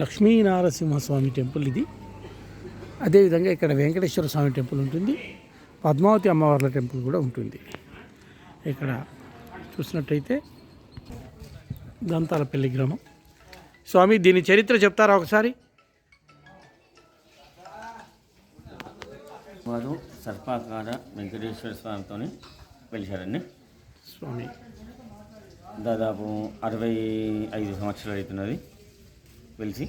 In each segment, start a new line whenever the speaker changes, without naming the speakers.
Lakshmi Narasimha Swamy temple ఇది. అదేవిధంగా ఇక్కడ వెంకటేశ్వర స్వామి టెంపుల్ ఉంటుంది, పద్మావతి అమ్మవార్ల టెంపుల్ కూడా ఉంటుంది. ఇక్కడ చూసినట్టయితే దంతాలపల్లి గ్రామం. స్వామి, దీని చరిత్ర చెప్తారా ఒకసారి?
వారు సర్పాకార వెంకటేశ్వర స్వామితో వెలిశారండి.
స్వామి
దాదాపు 65 సంవత్సరాలు అవుతున్నది వెలిసి.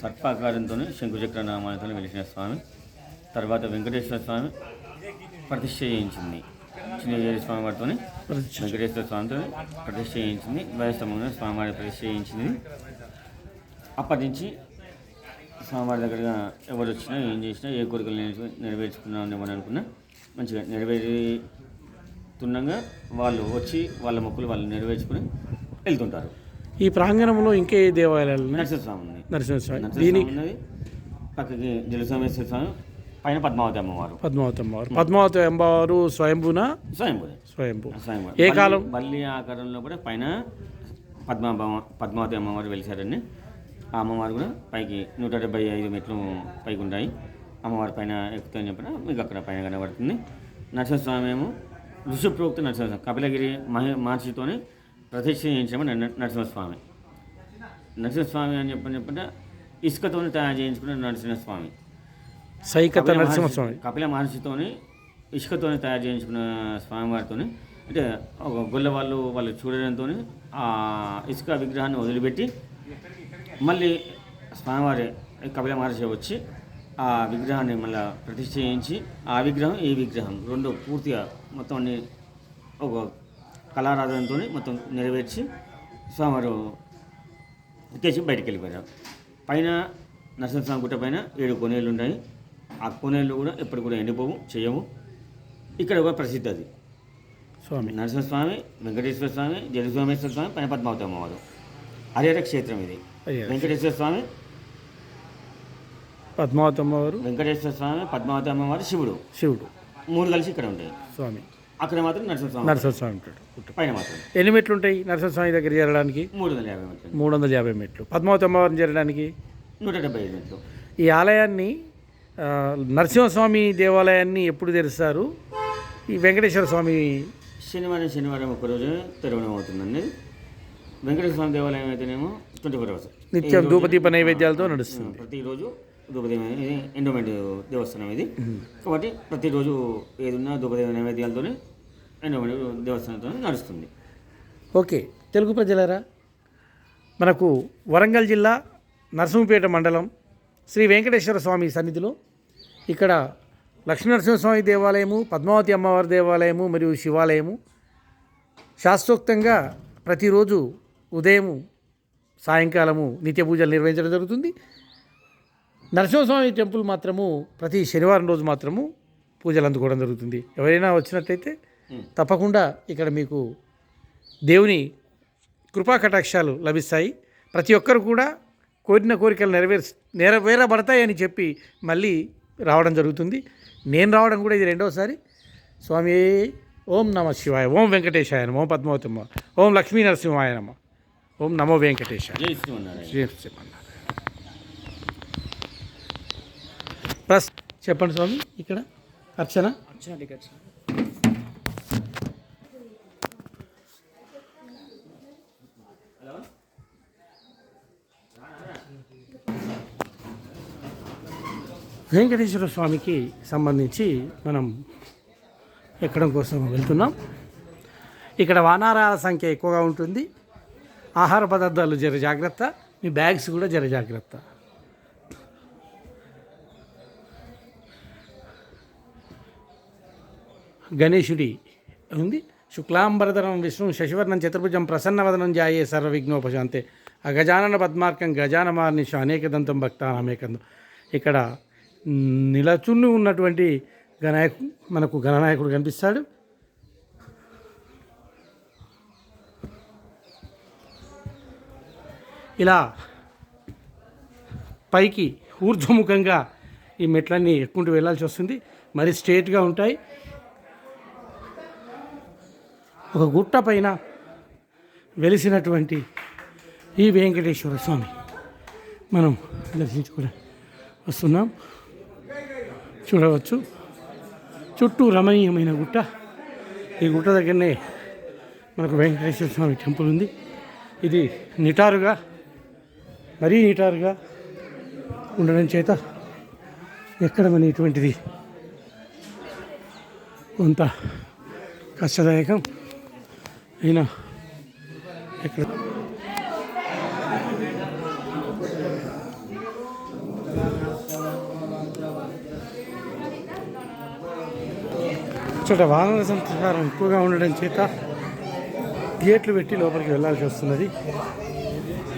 సర్పాకారంతో శంకుచక్ర నామాలతో వెలిసిన స్వామి. తర్వాత వెంకటేశ్వర స్వామి ప్రతిష్ఠ చేయించింది. చిన్నజేరి స్వామి వారితో వెంకటేశ్వర స్వామితో ప్రతిష్ఠ చేయించింది. ధ్వజస్తంభంగా స్వామివారి ప్రతిష్ఠ చేయించింది. అప్పటి నుంచి స్వామివారి దగ్గరగా ఎవరు వచ్చినా ఏం చేసినా ఏ కోరికలు నెరవేర్చుకున్నామని ఏమని అనుకున్నా మంచిగా నెరవేరుతుండగా వాళ్ళు వచ్చి వాళ్ళ మొక్కులు వాళ్ళు నెరవేర్చుకుని వెళ్తుంటారు.
ఈ ప్రాంగణంలో ఇంకే దేవాలయాలు?
నరసింహస్వామి ఉంది.
నరసింహస్వామి
ఉన్నది. పక్కకి జలసోమేశ్వర స్వామి, పైన పద్మావతి అమ్మవారు.
పద్మావతి అమ్మవారు స్వయంభూ. ఏ కాలం?
బల్లి ఆకారంలో కూడా పైన పద్మావతి అమ్మవారు వెలిసారండి. ఆ అమ్మవారు కూడా పైకి 175 మెట్లు పైకి ఉంటాయి. అమ్మవారి పైన ఎక్కుతాయని చెప్పిన మీకు అక్కడ పైన కనబడుతుంది. నరసింహస్వామి ఏమో ఋషిప్రోక్త నరసింహస్వామి, కపిలగిరి మహర్షితోని ప్రతిష్ఠ చేయించామని నరసింహస్వామి. నరసింహస్వామి అని చెప్పిన ఇసుకతో తయారు చేయించుకున్న నరసింహస్వామి.
సైకత నరసింహస్వామి
కపిల మహర్షితోని ఇసుకతో తయారు చేయించుకున్న స్వామివారితో, అంటే ఒక గొల్ల వాళ్ళు చూడడంతో ఆ ఇసుక విగ్రహాన్ని వదిలిపెట్టి మళ్ళీ స్వామివారి కపిల మహర్షి వచ్చి ఆ విగ్రహాన్ని మళ్ళీ ప్రతిష్ఠ చేయించి ఆ విగ్రహం ఈ విగ్రహం రెండు పూర్తిగా మొత్తం అన్ని ఒక కళారాధనతో మొత్తం నెరవేర్చి స్వామివారు ఎక్కేసి బయటికి వెళ్ళిపోయారు. పైన నరసింహస్వామి గుట్ట పైన 7 కోనేళ్ళు ఉన్నాయి. ఆ కోనేళ్ళు కూడా ఎప్పుడు కూడా ఎండిపోవు, చేయవు. ఇక్కడ ఒక ప్రసిద్ధి అది
స్వామి
నరసింహస్వామి, వెంకటేశ్వర స్వామి, జలసోమేశ్వర స్వామి, పైన పద్మావతి అమ్మవారు. హరిహర క్షేత్రం ఇది. వెంకటేశ్వర స్వామి,
పద్మావతి అమ్మవారు,
వెంకటేశ్వర స్వామి, పద్మావతి అమ్మవారు, శివుడు 3 కలిసి ఇక్కడ ఉంటాయి.
స్వామి
అక్కడ మాత్రం నరసింహస్వామి
ఉంటాడు.
పైన మాత్రం
ఎన్ని మెట్లు ఉంటాయి నరసింహస్వామి దగ్గర చేరడానికి?
350 మెట్లు.
350 మెట్లు. పద్మావతి అమ్మవారిని చేరడానికి
175 మెట్లు.
ఈ ఆలయాన్ని నరసింహస్వామి దేవాలయాన్ని ఎప్పుడు తెరుస్తారు? ఈ వెంకటేశ్వర స్వామి
శనివారం ఒకరోజు తెరవడం అవుతుందండి. వెంకటేశ్వర స్వామి దేవాలయం అయితేనేమో 24 hours
నిత్యం ధూపదీప నైవేద్యాలతో నడుస్తుంది.
ప్రతిరోజు ధూపదీప ఎండోమెంట్ దేవస్థానం ఇది కాబట్టి ప్రతిరోజు ఏదున్నా ధూపదీప నైవేద్యాలతోనే ఎండోమెంట్ దేవస్థానంతో నడుస్తుంది.
ఓకే, తెలుగు ప్రజలారా, మనకు వరంగల్ జిల్లా నరసింహపేట మండలం శ్రీ వెంకటేశ్వర స్వామి సన్నిధిలో ఇక్కడ లక్ష్మీనరసింహస్వామి దేవాలయము, పద్మావతి అమ్మవారి దేవాలయము మరియు శివాలయము శాస్త్రోక్తంగా ప్రతిరోజు ఉదయము సాయంకాలము నిత్య పూజలు నిర్వహించడం జరుగుతుంది. నరసింహస్వామి టెంపుల్ మాత్రము ప్రతి శనివారం రోజు మాత్రము పూజలు అందుకోవడం జరుగుతుంది. ఎవరైనా వచ్చినట్లయితే తప్పకుండా ఇక్కడ మీకు దేవుని కృపా కటాక్షాలు లభిస్తాయి. ప్రతి ఒక్కరు కూడా కోరిన కోరికలు నెరవేరబడతాయని చెప్పి మళ్ళీ రావడం జరుగుతుంది. నేను రావడం కూడా ఇది 2వసారి. స్వామి ఓం నమ శివాయ, ఓం వెంకటేశాయ నమ, ఓం పద్మావతమ్మ, ఓం లక్ష్మీ నరసింహాయ నమ, ఓం నమో వెంకటేశాయ. ప్లస్ చెప్పండి స్వామి, ఇక్కడ అర్చన వెంకటేశ్వర స్వామికి సంబంధించి మనం ఎక్కడం కోసం వెళ్తున్నాం. ఇక్కడ వానరాల సంఖ్య ఎక్కువగా ఉంటుంది. ఆహార పదార్థాలు జర జాగ్రత్త, మీ బ్యాగ్స్ కూడా జర జాగ్రత్త. గణేశుడి ఉంది. శుక్లాంబరధరం విష్ణు శశివర్ణం చతుర్భుజం ప్రసన్నవదనం జాయే సర్వవిఘ్నోపశాంతే అగజానన పద్మార్కం గజానమార్నిష అనేకదంతం భక్తానామేకందం. ఇక్కడ నిలచుని ఉన్నటువంటి మనకు గణనాయకుడు కనిపిస్తాడు. ఇలా పైకి ఊర్ధ్వముఖంగా ఈ మెట్లన్నీ ఎక్కుంటూ వెళ్ళాల్సి వస్తుంది. మరి స్ట్రేట్గా ఉంటాయి. ఒక గుట్ట పైన వెలిసినటువంటి ఈ వెంకటేశ్వర స్వామి మనం దర్శించుకుని వస్తున్నాం. చూడవచ్చు చుట్టూ రమణీయమైన గుట్ట. ఈ గుట్ట దగ్గరనే మనకు వెంకటేశ్వర స్వామి టెంపుల్ ఉంది. ఇది నిటారుగా మరీ నిటారుగా ఉండడం చేత ఎక్కడమనేటువంటిది కొంత కష్టదాయకం అయినా ఎక్కడ చోట వానర సంచారం ఎక్కువగా ఉండడం చేత గేట్లు పెట్టి లోపలికి వెళ్ళాల్సి వస్తున్నది.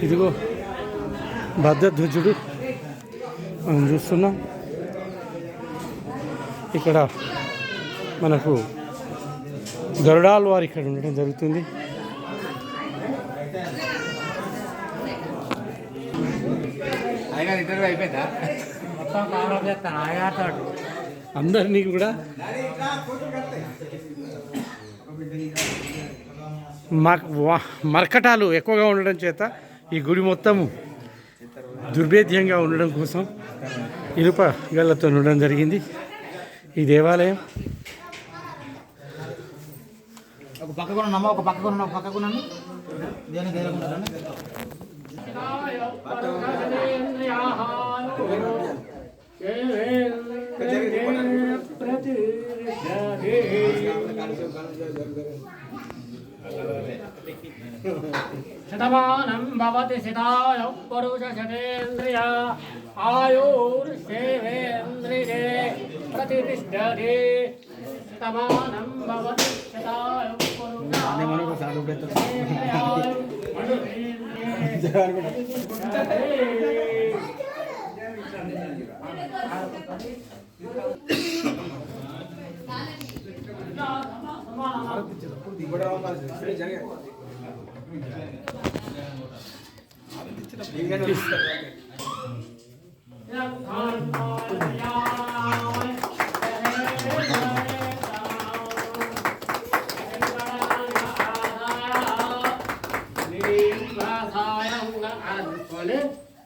ఇదిగో భద్రధ్వజుడు మనం చూస్తున్నాం. ఇక్కడ మనకు గరుడాల్ వారు ఇక్కడ ఉండడం జరుగుతుంది. అందరినీ కూడా మర్కటాలు ఎక్కువగా ఉండడం చేత ఈ గుడి మొత్తము దుర్భేద్యంగా ఉండడం కోసం ఇనుప గళ్ళతో ఉండడం జరిగింది. ఈ దేవాలయం
ఒక పక్కకు ఉన్నామా, ఒక పక్కకు ఉన్నాను దేనికి
శతమానం భవతి శతాయ పురుష శతేంద్రియ ఆయుర్సేవేంద్రియే ప్రతిష్టతి. శతమానం భవతి శతాయ పురుష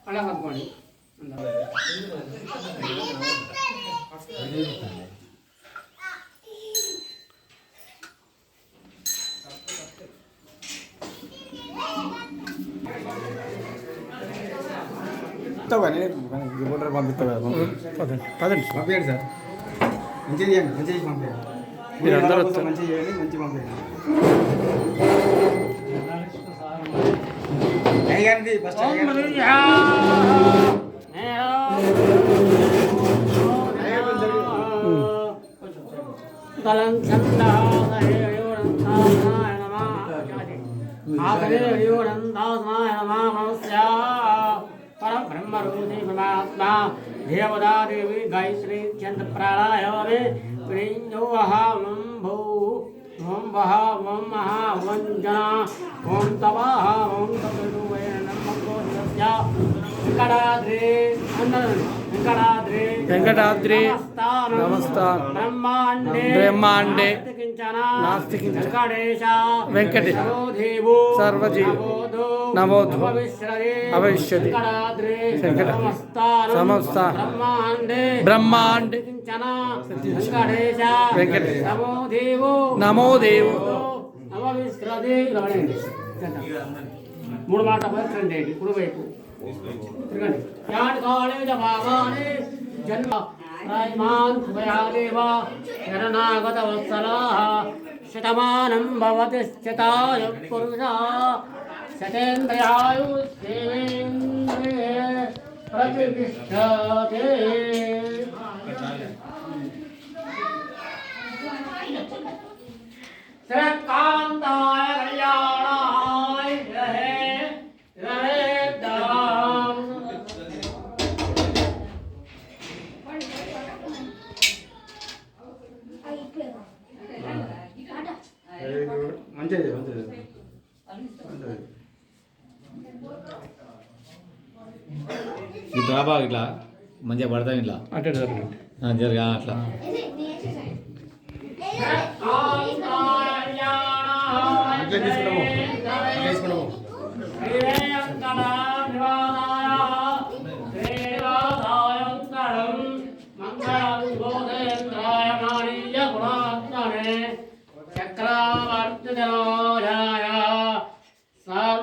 అలా కనుక్కోండి.
రిపోర్టర్ పంపిస్తావు కదా,
పదండి
పంపించండి సార్. మంచిగా చేయండి, మంచిగా పంపించండి.
మీరందరూ
మంచిగా చేయండి, మంచిగా పంపించండి. ఫస్ట్
परब्रह्मरूपी परमात्मा देवता देवी गायत्री चंद्र प्राणायामे प्रियो वहं भू ओम वह ओम महा ओम जना ओम तवाह ओम तत्रुवे नमो नमः वेंकटाद्रि
वेंकटाद्रि
नमस्तान ब्रह्मांडे नास्ति किंचन वेंकटेश सर्वजीव नमोधो अवश्यति समस्त ब्रह्मांड वेंकटेश नमो देव మూడు మాట పలకండి కుడివైపు తిరగండి యాని కాళేజ భాగాని జన్మ రాజమాన్ భయాదేవ శరణాగత వత్సలాః శతమానం భవతి శతాయ పురుషः శతేంద్రియాయుష్యేంద్రియే ప్రతిష్టతే. శ్రీకాంతాయ కళ్యాణాయ రహే రహేద్దాం.
మంచిది
ఇట్లా బాగా ఇట్లా మంచిగా పడతాం ఇట్లా
అటే జరగండి.
జరగా అట్లా
తీసుకున్నాము.
భక్తజనాయ